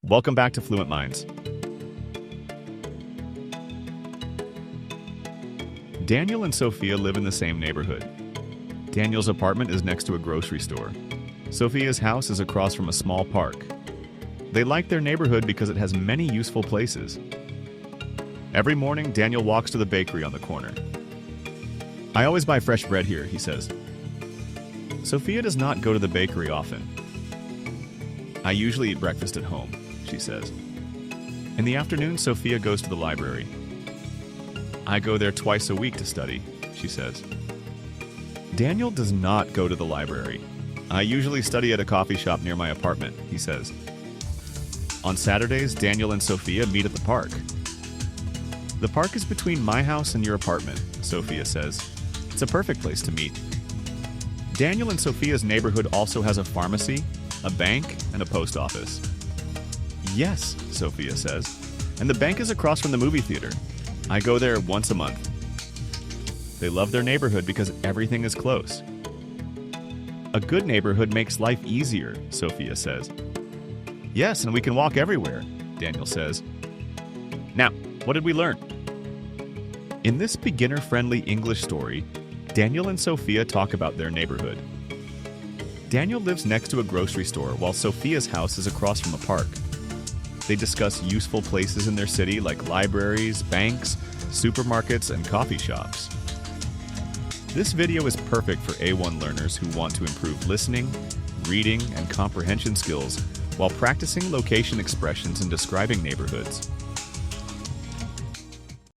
Welcome back to Fluent Minds. Daniel and Sophia live in the same neighborhood. Daniel's apartment is next to a grocery store. Sophia's house is across from a small park. They like their neighborhood because it has many useful places. Every morning, Daniel walks to the bakery on the corner. "I always buy fresh bread here," he says. Sophia does not go to the bakery often. "I usually eat breakfast at home," she says. In the afternoon, Sophia goes to the library. "I go there twice a week to study," she says. Daniel does not go to the library. "I usually study at a coffee shop near my apartment," he says. On Saturdays, Daniel and Sophia meet at the park. "The park is between my house and your apartment," Sophia says. "It's a perfect place to meet." Daniel and Sophia's neighborhood also has a pharmacy, a bank, and a post office. "Yes," Sophia says, "and the bank is across from the movie theater. I go there once a month." They love their neighborhood because everything is close. "A good neighborhood makes life easier," Sophia says. "Yes, and we can walk everywhere," Daniel says. Now, what did we learn? In this beginner-friendly English story, Daniel and Sophia talk about their neighborhood. Daniel lives next to a grocery store while Sophia's house is across from a park. They discuss useful places in their city like libraries, banks, supermarkets, and coffee shops. This video is perfect for A1 learners who want to improve listening, reading, and comprehension skills while practicing location expressions and describing neighborhoods.